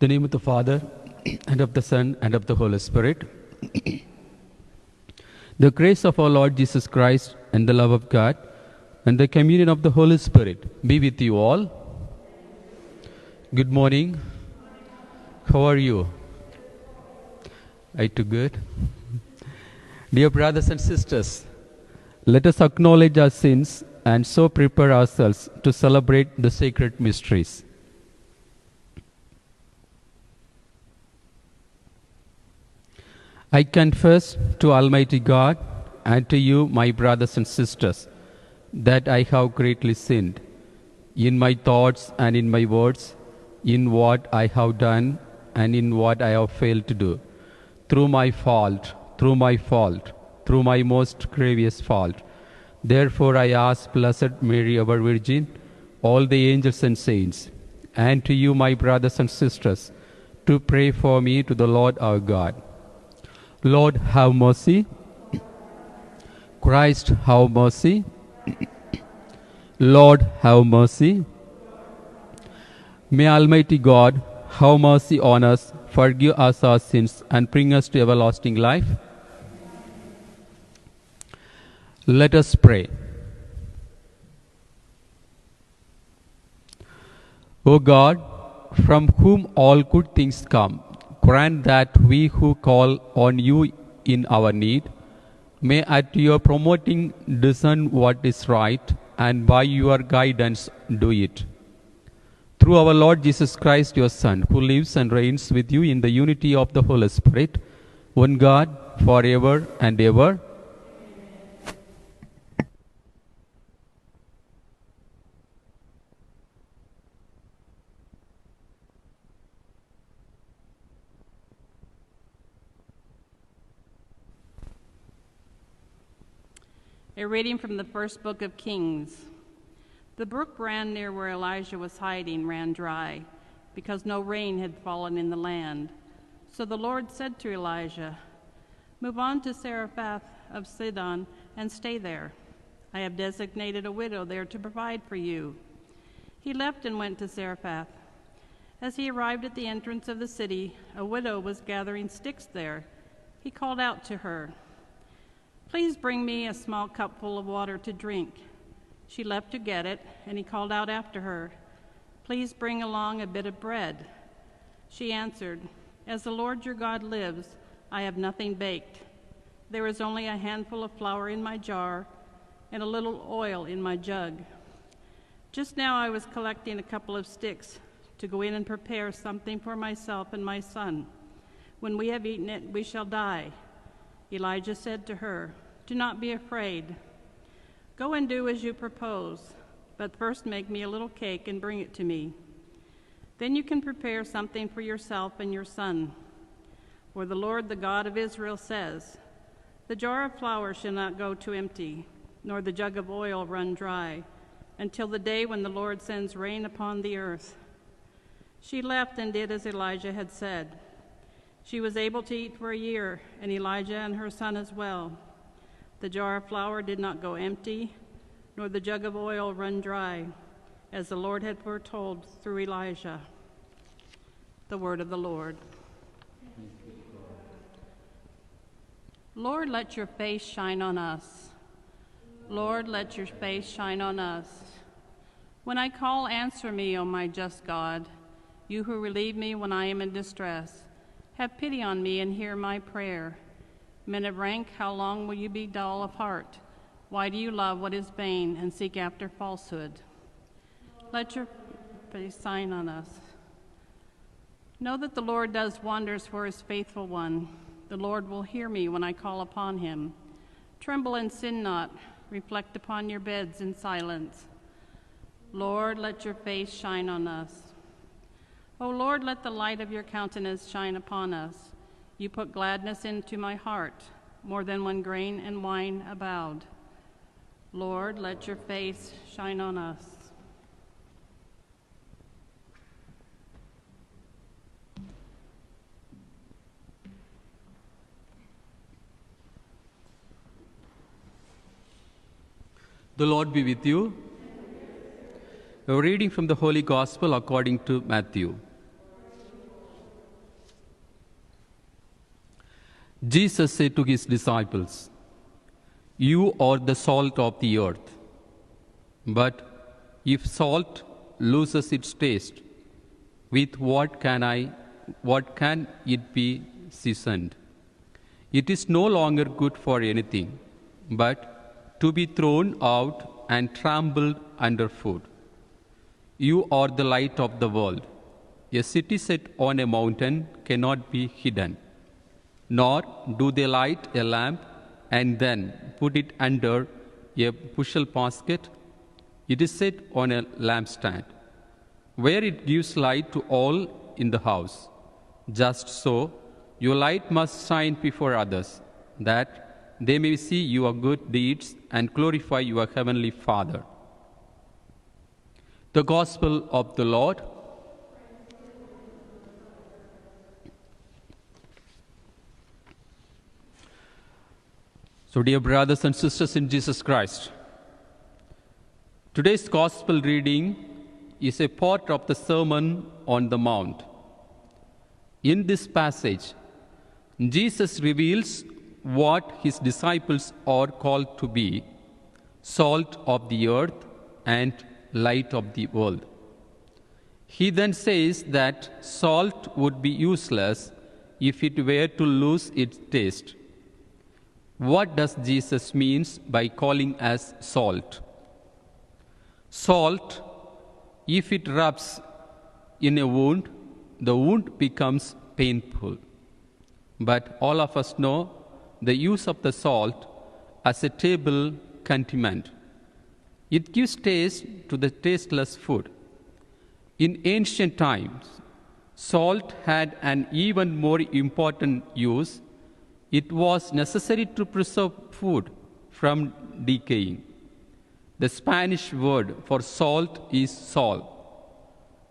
the name of the Father, and of the Son, and of the Holy Spirit. The grace of our Lord Jesus Christ, and the love of God, and the communion of the Holy Spirit be with you all. Good morning. How are you? Are you good? Dear brothers and sisters, let us acknowledge our sins and so prepare ourselves to celebrate the sacred mysteries. I confess to Almighty God and to you, my brothers and sisters, that I have greatly sinned in my thoughts and in my words, in what I have done and in what I have failed to do, through my most grievous fault. Therefore I ask Blessed Mary, our Virgin, all the angels and saints, and to you, my brothers and sisters, to pray for me to the Lord our God. Lord, have mercy. Christ, have mercy. Lord, have mercy. May Almighty God have mercy on us, forgive us our sins, and bring us to everlasting life. Let us pray. O God, from whom all good things come, grant that we who call on you in our need may at your promoting discern what is right, and by your guidance do it. Through our Lord Jesus Christ, your Son, who lives and reigns with you in the unity of the Holy Spirit, one God, forever and ever. A reading from the first book of Kings. The brook ran near where Elijah was hiding ran dry, because no rain had fallen in the land. So the Lord said to Elijah, "Move on to Zarephath of Sidon and stay there. I have designated a widow there to provide for you." He left and went to Zarephath. As he arrived at the entrance of the city, a widow was gathering sticks there. He called out to her, "Please bring me a small cupful of water to drink." She left to get it, and he called out after her, "Please bring along a bit of bread." She answered, "As the Lord your God lives, I have nothing baked. There is only a handful of flour in my jar and a little oil in my jug. Just now I was collecting a couple of sticks to go in and prepare something for myself and my son. When we have eaten it, we shall die." Elijah said to her, "Do not be afraid. Go and do as you propose, but first make me a little cake and bring it to me. Then you can prepare something for yourself and your son. For the Lord, the God of Israel, says, 'The jar of flour shall not go to empty, nor the jug of oil run dry, until the day when the Lord sends rain upon the earth.'" She left and did as Elijah had said. She was able to eat for a year, and Elijah and her son as well. The jar of flour did not go empty, nor the jug of oil run dry, as the Lord had foretold through Elijah. The word of the Lord. Lord, let your face shine on us. Lord, let your face shine on us. When I call, answer me, O my just God, you who relieve me when I am in distress. Have pity on me and hear my prayer. Men of rank, how long will you be dull of heart? Why do you love what is vain and seek after falsehood? Let your face shine on us. Know that the Lord does wonders for his faithful one. The Lord will hear me when I call upon him. Tremble and sin not. Reflect upon your beds in silence. Lord, let your face shine on us. O Lord, let the light of your countenance shine upon us. You put gladness into my heart, more than when grain and wine abound. Lord, let your face shine on us. The Lord be with you. A reading from the Holy Gospel according to Matthew. Jesus said to his disciples, "You are the salt of the earth. But if salt loses its taste, with what can it be seasoned? It is no longer good for anything, but to be thrown out and trampled underfoot. You are the light of the world. A city set on a mountain cannot be hidden. Nor do they light a lamp and then put it under a bushel basket. It is set on a lampstand, where it gives light to all in the house. Just so, your light must shine before others, that they may see your good deeds and glorify your heavenly Father." The Gospel of the Lord. So, dear brothers and sisters in Jesus Christ, today's Gospel reading is a part of the Sermon on the Mount. In this passage, Jesus reveals what his disciples are called to be: salt of the earth and light of the world. He then says that salt would be useless if it were to lose its taste. What does Jesus mean by calling us salt? Salt, if it rubs in a wound, the wound becomes painful. But all of us know the use of the salt as a table condiment. It gives taste to the tasteless food. In ancient times, salt had an even more important use. It was necessary to preserve food from decaying. The Spanish word for salt is sal.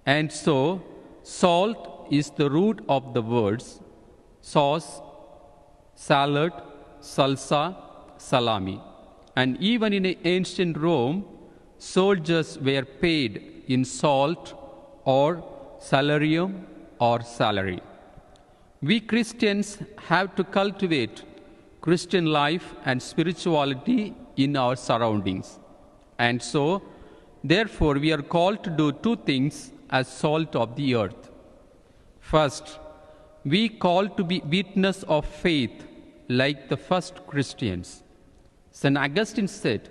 And so, salt is the root of the words sauce, salad, salsa, salami. And even in ancient Rome, soldiers were paid in salt or salarium or salary. We Christians have to cultivate Christian life and spirituality in our surroundings. And so, therefore, we are called to do two things as salt of the earth. First, we call to be witness of faith like the first Christians. St. Augustine said,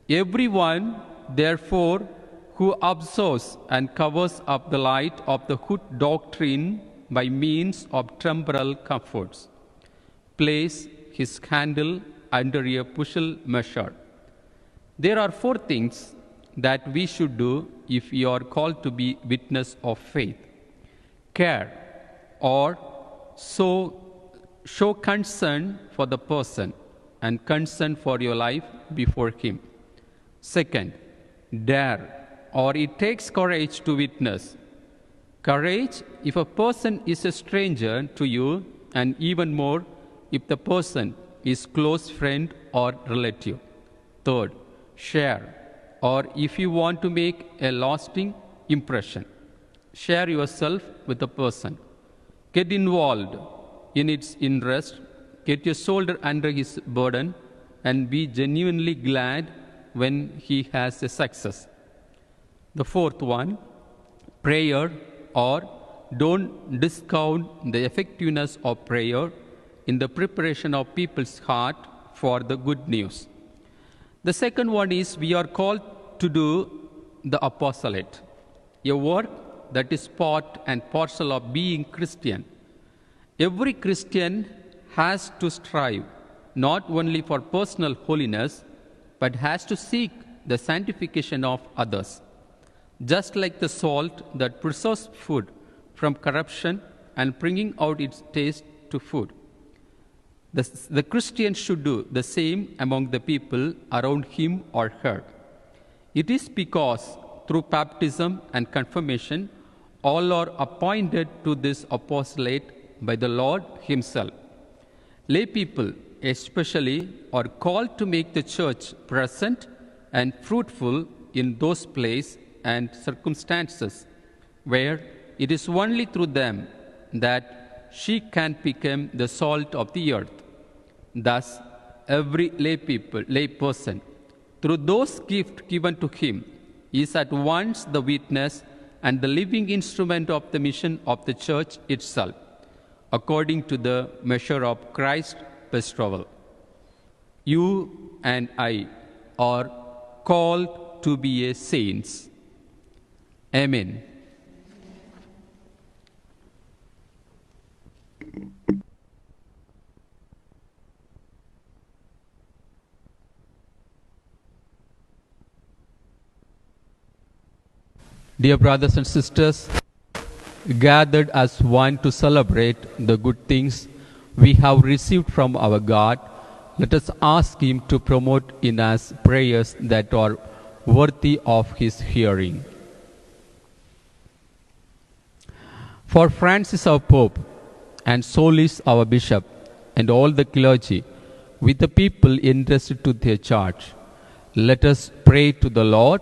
"Everyone, therefore, who absorbs and covers up the light of the good doctrine by means of temporal comforts, place his candle under a bushel measure." There are four things that we should do if we are called to be witness of faith. Care, or show concern for the person and concern for your life before him. Second, dare, or it takes courage to witness. Courage if a person is a stranger to you, and even more if the person is close friend or relative. Third, share, or if you want to make a lasting impression. Share yourself with the person. Get involved in its interest. Get your shoulder under his burden and be genuinely glad when he has a success. The fourth one, prayer, or don't discount the effectiveness of prayer in the preparation of people's heart for the good news. The second one is we are called to do the apostolate, a work that is part and parcel of being Christian. Every Christian has to strive not only for personal holiness, but has to seek the sanctification of others. Just like the salt that preserves food from corruption and bringing out its taste to food, the Christian should do the same among the people around him or her. It is because through baptism and confirmation, all are appointed to this apostolate by the Lord himself. Lay people especially are called to make the church present and fruitful in those places and circumstances where it is only through them that she can become the salt of the earth. Thus, every lay person, through those gifts given to him, is at once the witness and the living instrument of the mission of the church itself, according to the measure of Christ's bestowal. You and I are called to be a saints. Amen. Dear brothers and sisters, gathered as one to celebrate the good things we have received from our God, let us ask Him to promote in us prayers that are worthy of His hearing. For Francis our Pope, and Solis our Bishop, and all the clergy, with the people entrusted to their charge, let us pray to the Lord.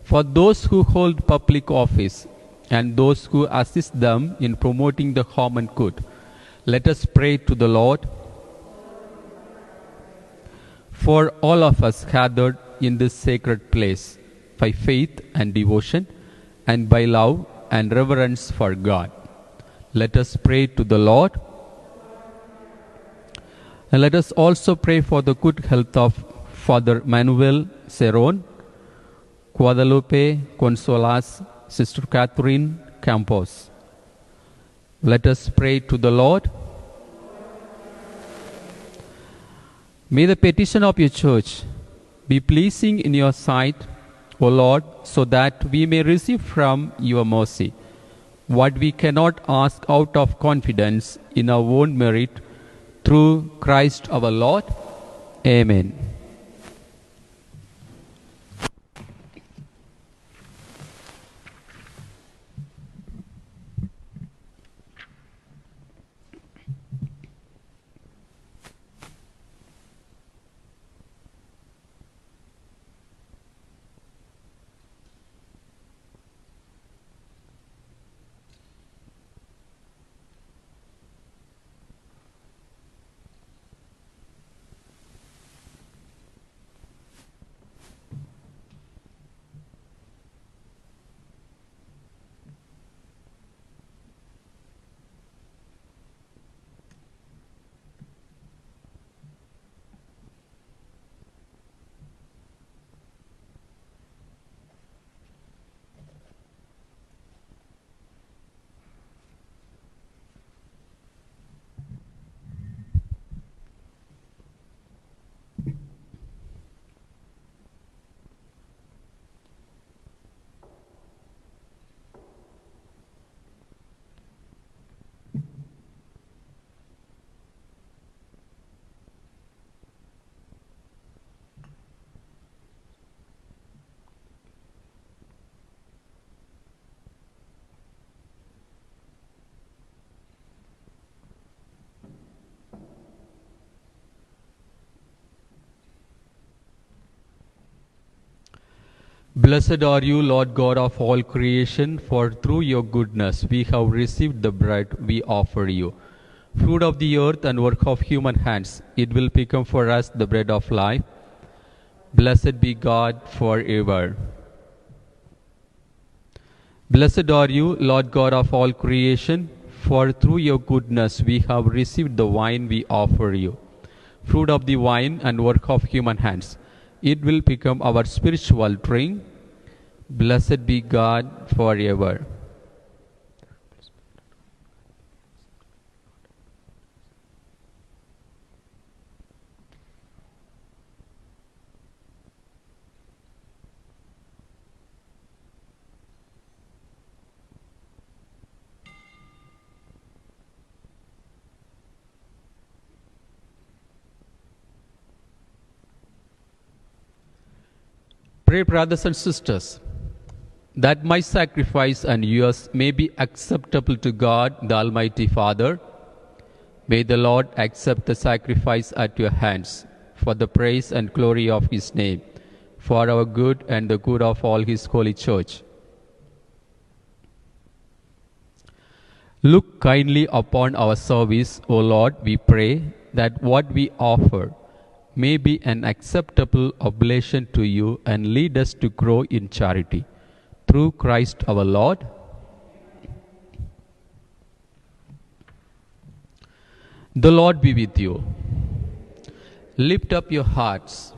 For those who hold public office and those who assist them in promoting the common good, let us pray to the Lord. For all of us gathered in this sacred place by faith and devotion and by love and reverence for God, let us pray to the Lord. And let us also pray for the good health of Father Manuel Cerón, Guadalupe Consolas, Sister Catherine Campos. Let us pray to the Lord. May the petition of your church be pleasing in your sight, O Lord, so that we may receive from your mercy what we cannot ask out of confidence in our own merit, through Christ our Lord. Amen. Blessed are you, Lord God of all creation, for through your goodness we have received the bread we offer you. Fruit of the earth and work of human hands, it will become for us the bread of life. Blessed be God forever. Blessed are you, Lord God of all creation, for through your goodness we have received the wine we offer you. Fruit of the vine and work of human hands, it will become our spiritual drink. Blessed be God forever. Pray, brothers and sisters, that my sacrifice and yours may be acceptable to God, the Almighty Father. May the Lord accept the sacrifice at your hands for the praise and glory of His name, for our good and the good of all His holy church. Look kindly upon our service, O Lord, we pray, that what we offer may be an acceptable oblation to you and lead us to grow in charity. Through Christ our Lord. The Lord be with you. Lift up your hearts.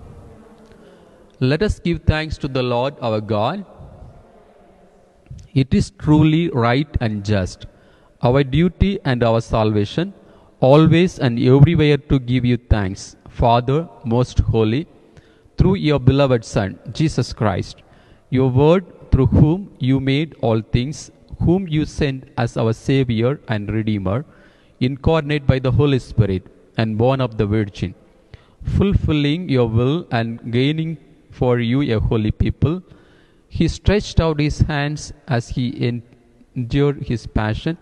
Let us give thanks to the Lord our God. It is truly right and just, our duty and our salvation, always and everywhere to give you thanks, Father most holy, through your beloved Son, Jesus Christ, your Word, through whom you made all things, whom you sent as our Savior and Redeemer, incarnate by the Holy Spirit and born of the Virgin, fulfilling your will and gaining for you a holy people. He stretched out his hands as he endured his passion,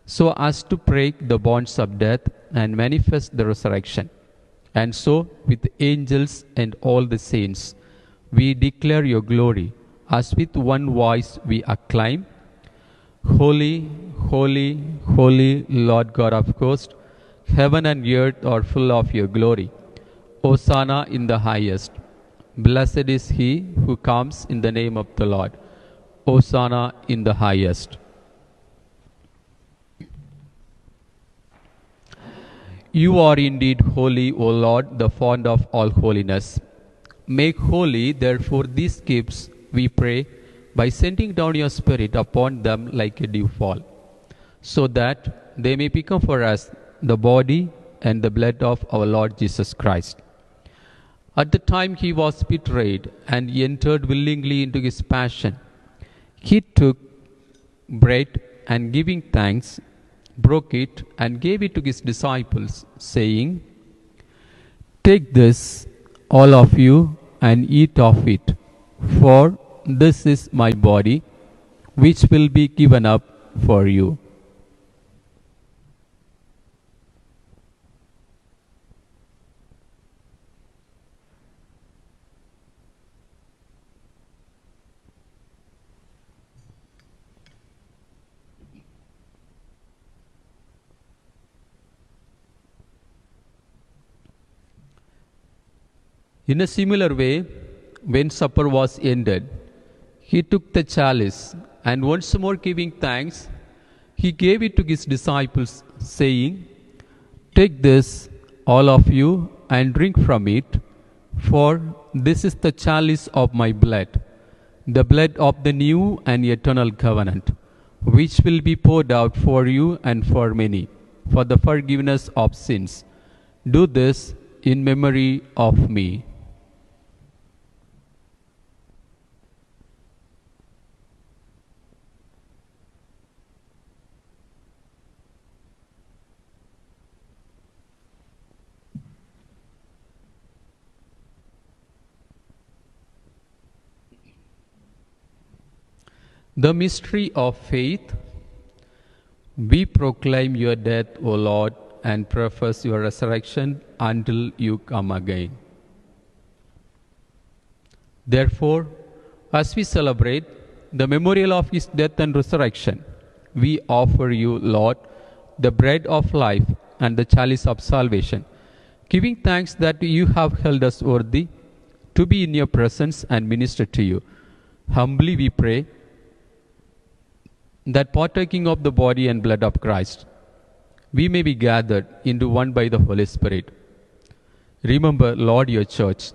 so as to break the bonds of death and manifest the resurrection. And so, with angels and all the saints, we declare your glory, as with one voice we acclaim, Holy, holy, holy, Lord God of hosts, heaven and earth are full of your glory. Hosanna in the highest. Blessed is he who comes in the name of the Lord. Hosanna in the highest. You are indeed holy, O Lord, the fount of all holiness. Make holy, therefore, these gifts, we pray, by sending down your Spirit upon them like a dewfall, so that they may become for us the body and the blood of our Lord Jesus Christ. At the time he was betrayed and he entered willingly into his passion, he took bread and giving thanks, broke it and gave it to his disciples, saying, Take this, all of you, and eat of it, for this is my body, which will be given up for you. In a similar way, when supper was ended, he took the chalice, and once more giving thanks, he gave it to his disciples, saying, Take this, all of you, and drink from it, for this is the chalice of my blood, the blood of the new and eternal covenant, which will be poured out for you and for many, for the forgiveness of sins. Do this in memory of me. The mystery of faith. We proclaim your death, O Lord, and profess your resurrection until you come again. Therefore, as we celebrate the memorial of his death and resurrection, we offer you, Lord, the bread of life and the chalice of salvation, giving thanks that you have held us worthy to be in your presence and minister to you. Humbly we pray that partaking of the body and blood of Christ, we may be gathered into one by the Holy Spirit. Remember, Lord, your church,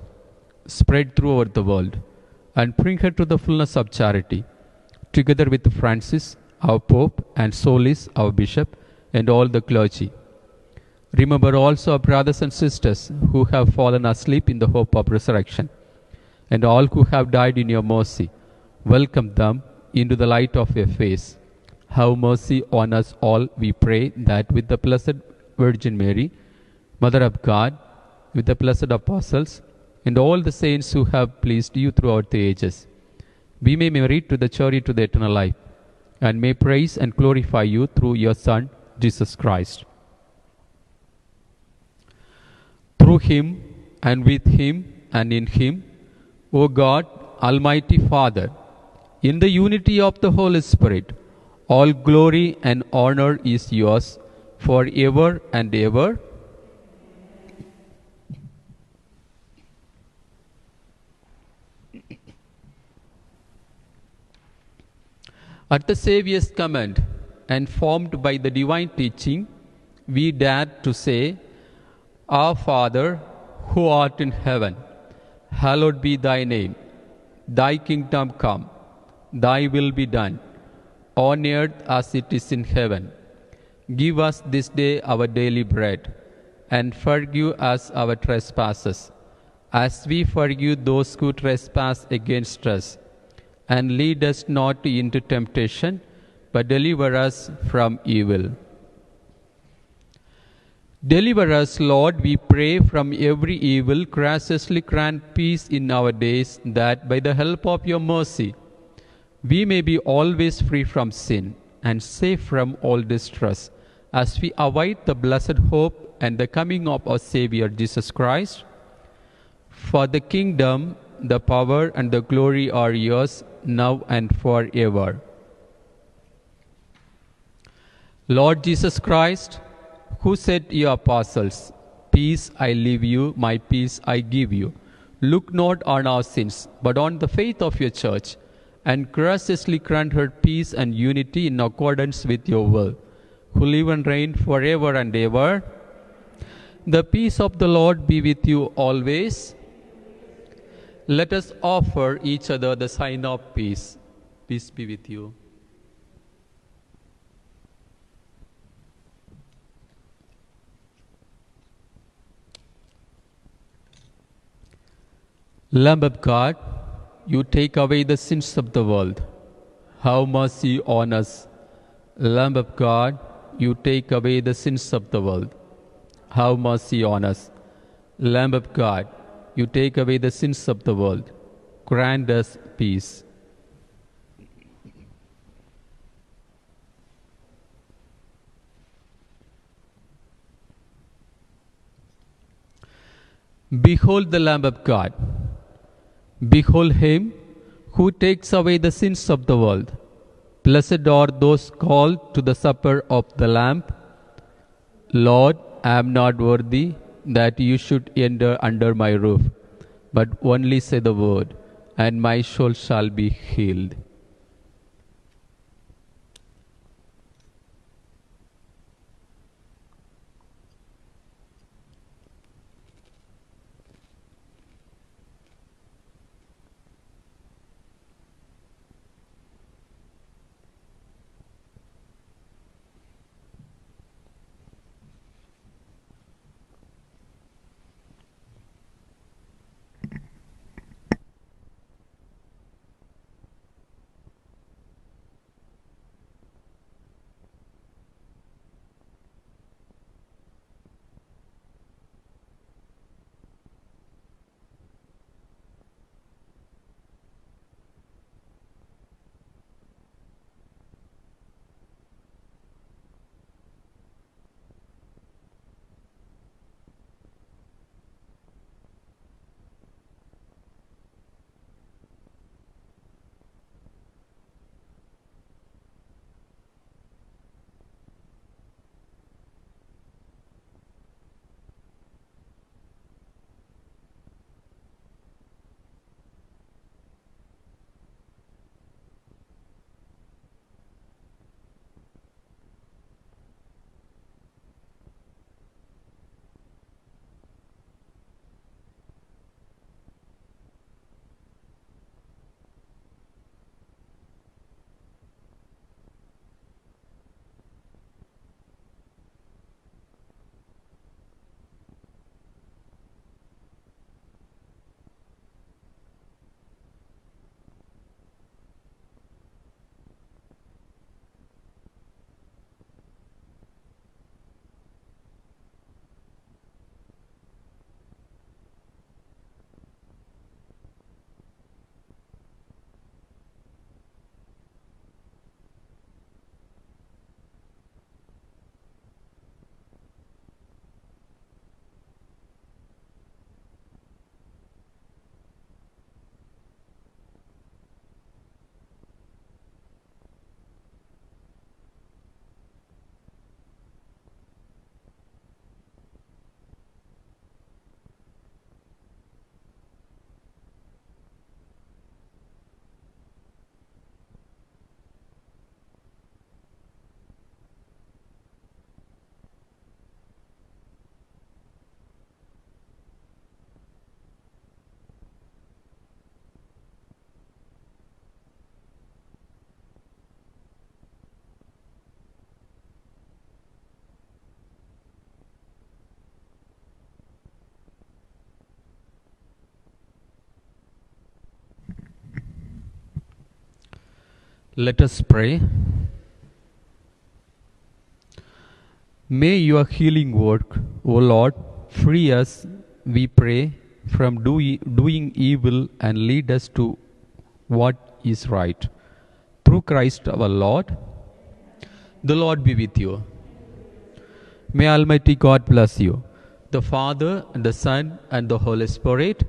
spread throughout the world, and bring her to the fullness of charity, together with Francis, our Pope, and Solis, our Bishop, and all the clergy. Remember also our brothers and sisters who have fallen asleep in the hope of resurrection, and all who have died in your mercy. Welcome them into the light of your face. Have mercy on us all, we pray, that with the Blessed Virgin Mary, Mother of God, with the blessed apostles, and all the saints who have pleased you throughout the ages, we may merit to the chariot to the eternal life, and may praise and glorify you through your Son, Jesus Christ. Through him, and with him, and in him, O God, Almighty Father, in the unity of the Holy Spirit, All glory and honor is yours forever and ever. At the Saviour's command and formed by the divine teaching, we dare to say, Our Father, who art in heaven, hallowed be thy name. Thy kingdom come, thy will be done, on earth as it is in heaven. Give us this day our daily bread, and forgive us our trespasses, as we forgive those who trespass against us. And lead us not into temptation, but deliver us from evil. Deliver us, Lord, we pray, from every evil. Graciously grant peace in our days, that by the help of your mercy we may be always free from sin and safe from all distress, as we await the blessed hope and the coming of our Savior Jesus Christ. For the kingdom, the power, and the glory are yours, now and forever. Lord Jesus Christ, who said to your apostles, Peace I leave you, my peace I give you, look not on our sins, but on the faith of your church, and graciously grant her peace and unity in accordance with your will, who live and reign forever and ever. The peace of the Lord be with you always. Let us offer each other the sign of peace. Peace be with you. Lamb of God, you take away the sins of the world. Have mercy on us. Lamb of God, you take away the sins of the world. Have mercy on us. Lamb of God, you take away the sins of the world. Grant us peace. Behold the Lamb of God. Behold him who takes away the sins of the world. Blessed are those called to the supper of the Lamb. Lord, I am not worthy that you should enter under my roof, but only say the word, and my soul shall be healed. Let us pray. May your healing work, O Lord, free us, we pray, from doing evil and lead us to what is right. Through Christ our Lord. The Lord be with you. May Almighty God bless you, the Father, and the Son, and the Holy Spirit.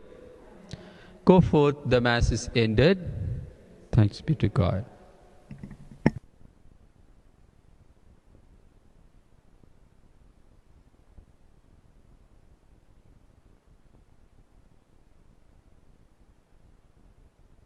Go forth, the Mass is ended. Thanks be to God.